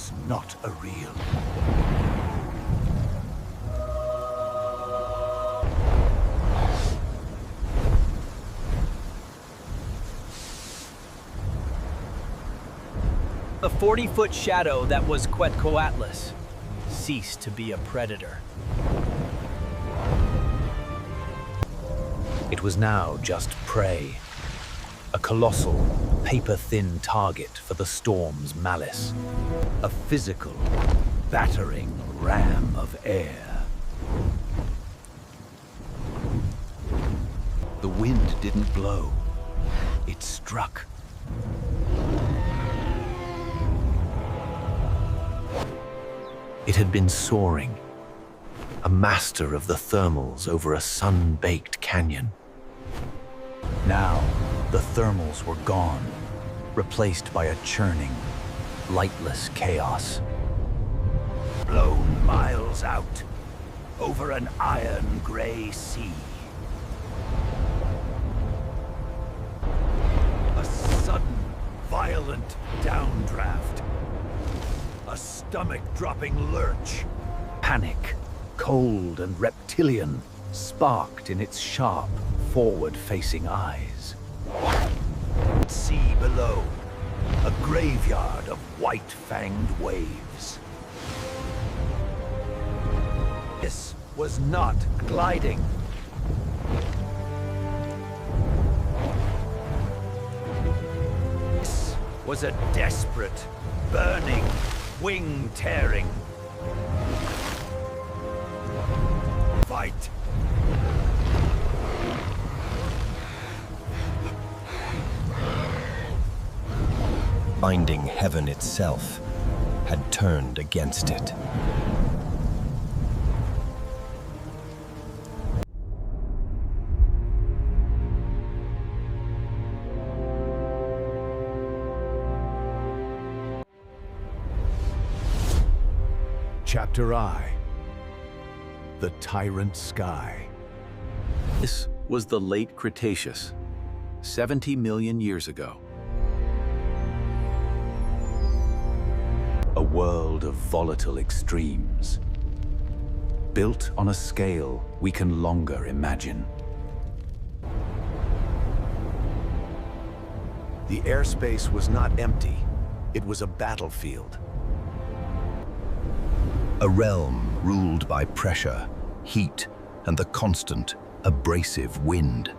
was not a real. The 40-foot shadow that was Quetzalcoatlus ceased to be a predator. It was now just prey, a colossal, paper-thin target for the storm's malice, a physical, battering ram of air. The wind didn't blow, it struck. It had been soaring, a master of the thermals over a sun-baked canyon. Now, the thermals were gone, replaced by a churning, lightless chaos. Blown miles out, over an iron-gray sea. A sudden, violent downdraft. A stomach-dropping lurch. Panic, cold and reptilian, sparked in its sharp, forward-facing eyes. Sea below, a graveyard of white-fanged waves. This was not gliding. This was a desperate, burning, wing-tearing fight. Binding heaven itself had turned against it. Chapter I. The Tyrant Sky. This was the late Cretaceous, 70 million years ago. A world of volatile extremes, built on a scale we can longer imagine. The airspace was not empty, it was a battlefield. A realm ruled by pressure, heat, and the constant, abrasive wind.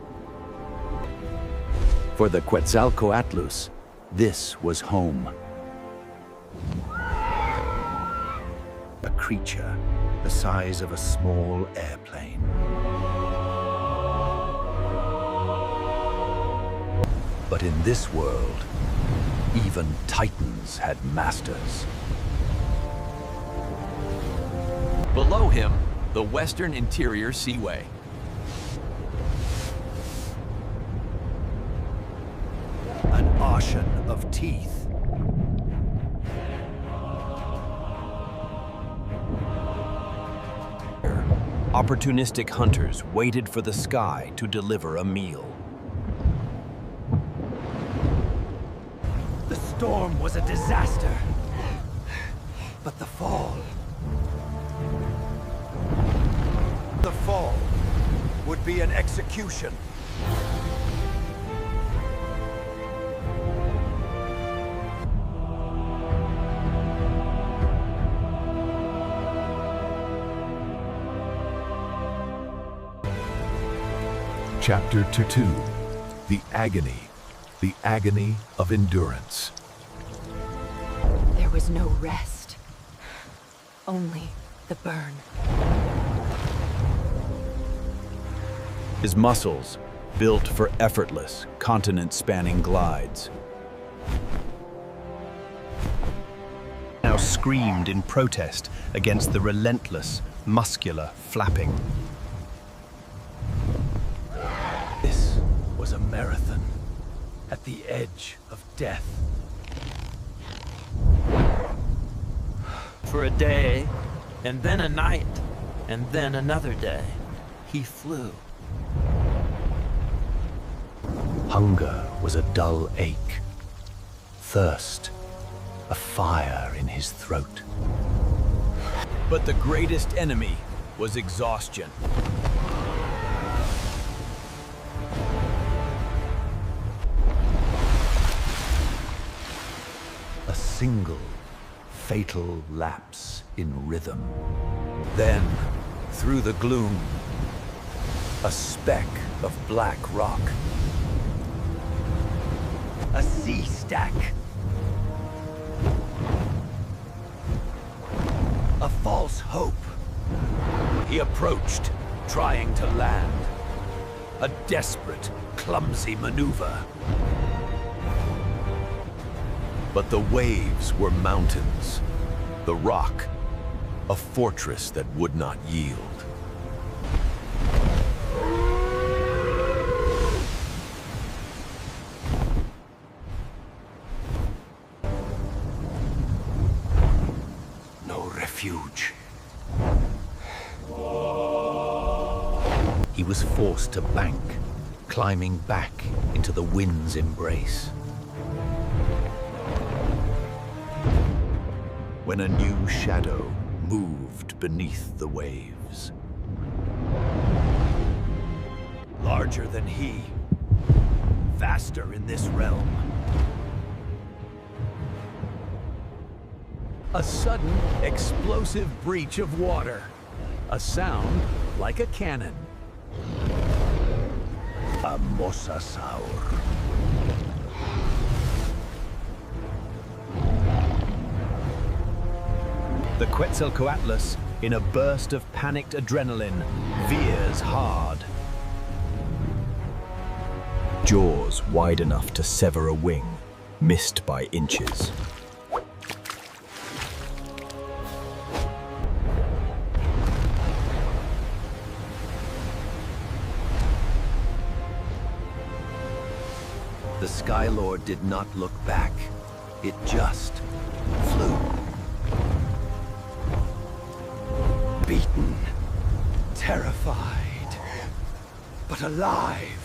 For the Quetzalcoatlus, this was home. A creature the size of a small airplane. But in this world, even titans had masters. Below him, the Western Interior Seaway. An ocean of teeth. Opportunistic hunters waited for the sky to deliver a meal. The storm was a disaster, but the fall would be an execution. Chapter 2. The agony of endurance. There was no rest, only the burn. His muscles, built for effortless, continent-spanning glides, now screamed in protest against the relentless, muscular flapping. This was a marathon at the edge of death. For a day, and then a night, and then another day, he flew. Hunger was a dull ache. Thirst, a fire in his throat. But the greatest enemy was exhaustion. A single fatal lapse in rhythm. Then, through the gloom, a speck of black rock. A sea stack. A false hope. He approached, trying to land. A desperate, clumsy maneuver. But the waves were mountains. The rock, a fortress that would not yield. No refuge. He was forced to bank, climbing back into the wind's embrace. When a new shadow moved beneath the waves. Larger than he, faster in this realm. A sudden, explosive breach of water. A sound like a cannon. A Mosasaur. The Quetzalcoatlus, in a burst of panicked adrenaline, veers hard. Jaws wide enough to sever a wing, missed by inches. The Skylord did not look back. It just flew. Beaten, terrified, but alive.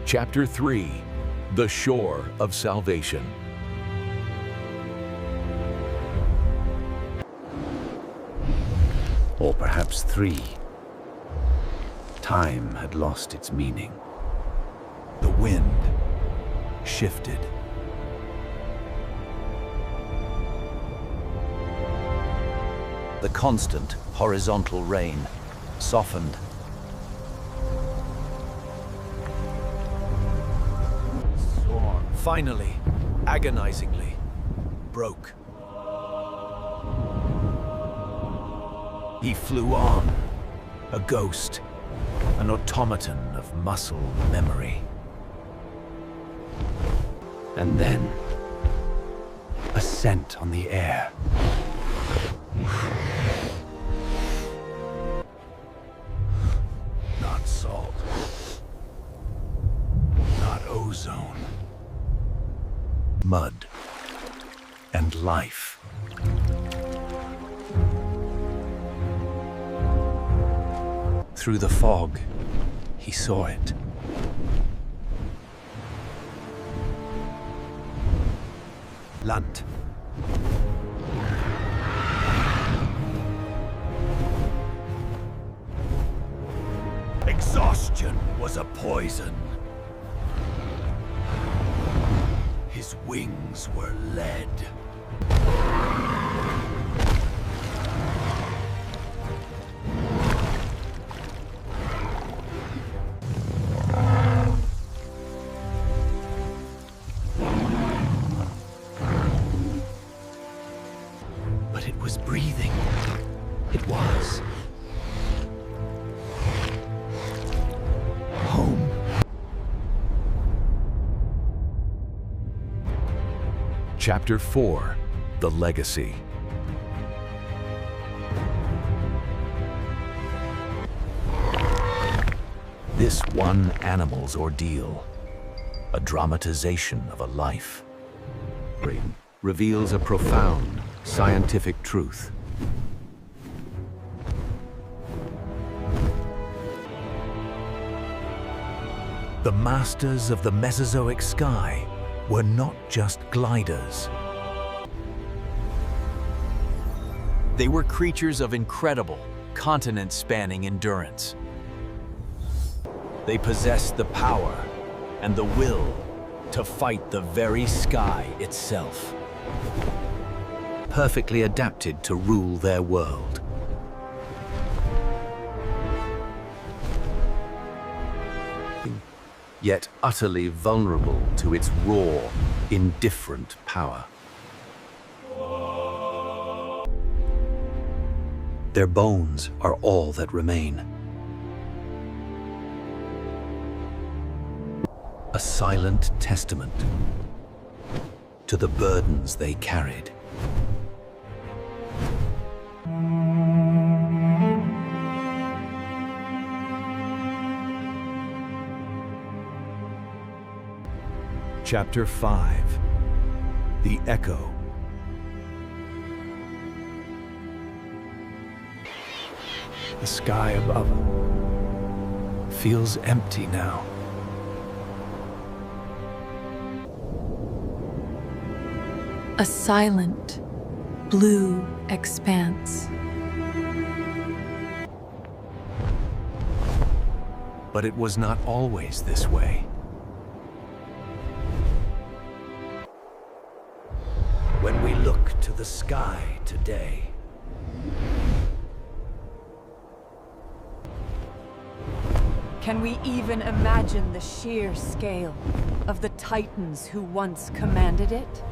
Chapter 3: The Shore of Salvation. Or perhaps 3. Time had lost its meaning. The wind shifted. The constant horizontal rain softened. Finally, agonizingly, broke. He flew on, a ghost, an automaton of muscle memory. And then, a scent on the air. Not salt. Not ozone. Mud and life. Through the fog, he saw it. Land. Exhaustion was a poison. His wings were lead. But it was breathing. It was. Home. Chapter 4: The Legacy. This one animal's ordeal, a dramatization of a life, reveals a profound scientific truth. The masters of the Mesozoic sky were not just gliders. They were creatures of incredible, continent-spanning endurance. They possessed the power and the will to fight the very sky itself. Perfectly adapted to rule their world. Yet utterly vulnerable to its raw, indifferent power. Their bones are all that remain. A silent testament to the burdens they carried. Chapter 5. The Echo. The sky above feels empty now. A silent, blue expanse. But it was not always this way. When we look to the sky today, Can we even imagine the sheer scale of the titans who once commanded it?